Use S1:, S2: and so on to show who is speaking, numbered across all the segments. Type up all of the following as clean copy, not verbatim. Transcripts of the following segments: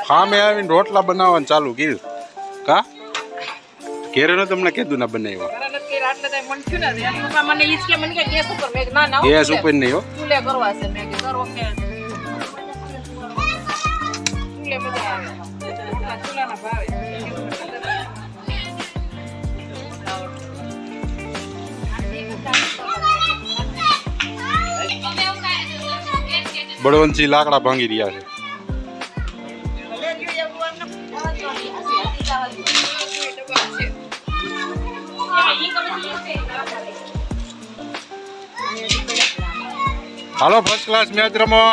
S1: હા મેં આવીને રોટલા બનાવવાનું ચાલુ કર્યું કા ઘેરે નો તમને કીધું ના બનાવ્યો ગેસ ઉપર નહીં હો બળવંતસિંહ લાકડા ભાંગી રહ્યા છે. હાલો ફર્સ્ટ ક્લાસ મેચ રમો.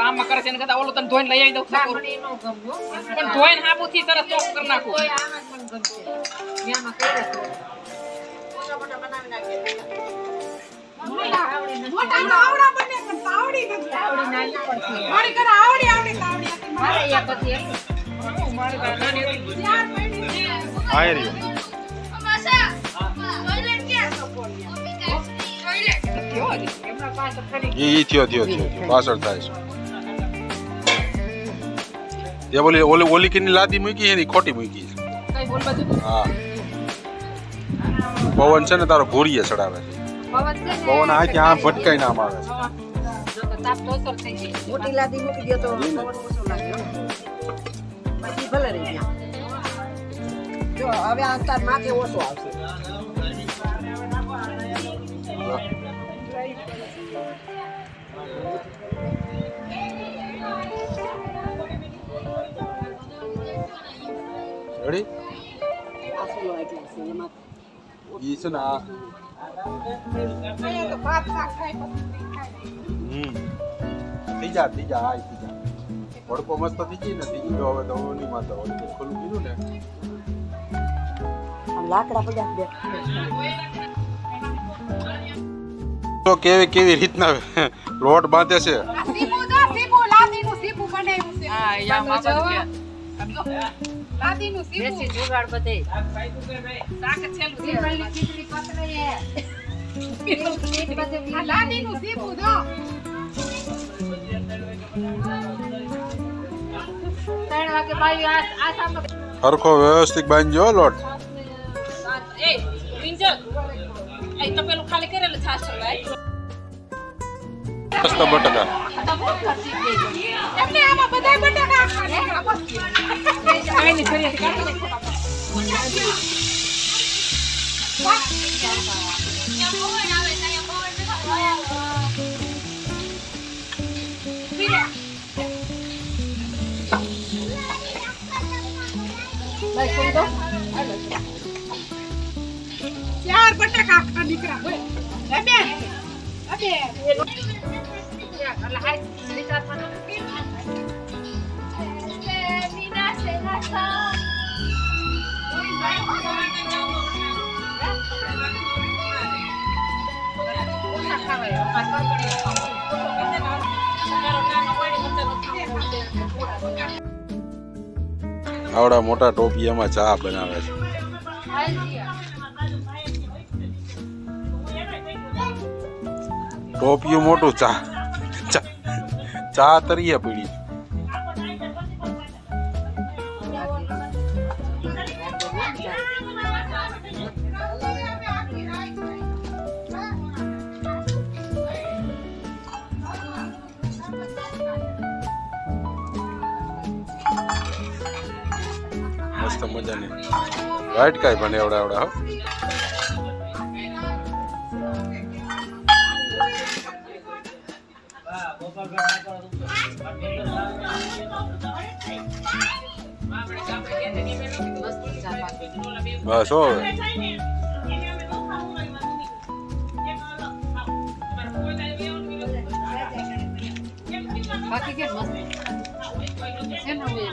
S2: આમાં કરે છે ને કદા ઓલો તને ધોઈને લઈ આવી દઉં પણ ધોઈને હાબુથી સરસ ચોક કરી નાખું.
S1: પાછળ થાય છે તે ઓલી કે લાદી મૂકી છે ને ખોટી મૂકી છે. હા પવન છે ને તારો ઘોરીએ ચડાવે છે. પવન આ ત્યાં ભટકાઈ નામ આવે છે.
S3: મોટી લાદી મૂકી દો તો પવન ઓછો લાગે પછી ભલે રહી ગયા. જો હવે આ તાર માથે ઓછો આવશે.
S1: રેડી ઈ છે ને આ થઈ જા આ ભડકો મસ્ત થઈ ગઈ ને થઈ ગયો. હવે તો ઓની માતા ઓલી ખોલું કીધું ને
S3: લાકડા પડ્યા બે
S1: તો કેવી રીતના લોટ બાંધે છે. સરખો વ્યવસ્થિત બાંધજો લોટ.
S2: પેલું ખાલી કરેલું છાશ ચલાય
S1: મસ્ત બટાકા
S2: એટલે આમાં બધા બટાકા આની ફરિયાદ કાઢી ચાર બટાકા આખા દીકરા હોય બેન અબે અલા હાય લીટા થાનો મીના સેના સા
S1: આવડા મોટા ટોપિયામાં ચા બનાવે છે. ટોપિયું મોટું ચા તરીએ પીડી. મસ્ત મજાની વાઈટ કાઈ બને એવડા હો. બસ હો
S2: બાકી કેમ મસ્ત છે ને હવે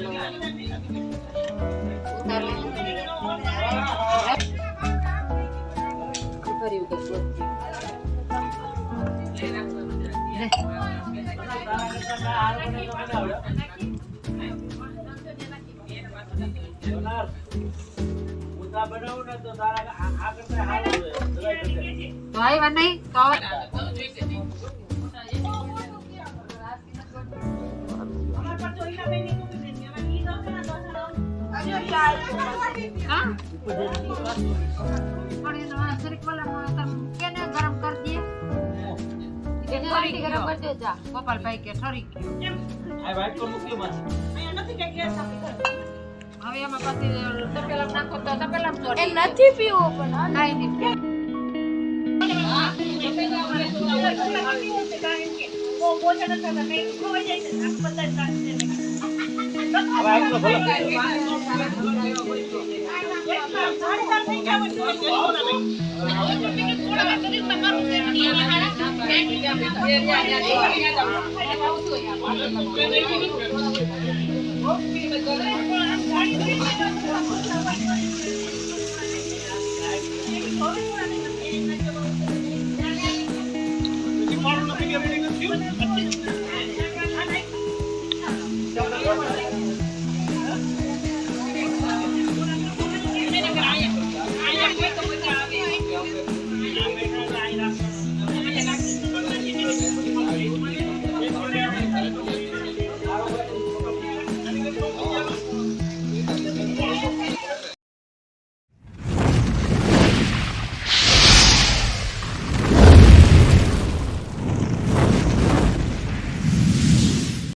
S2: ઉતાર લે ફરી ઉગત ભાઈ વાર નહીં તો ગોપાલભાઈ કે ઠરી હવે એમાં પછી તપેલા નાખો તો તપેલા
S4: નથી પીવું પણ
S2: કાઈ નહીં
S4: હવે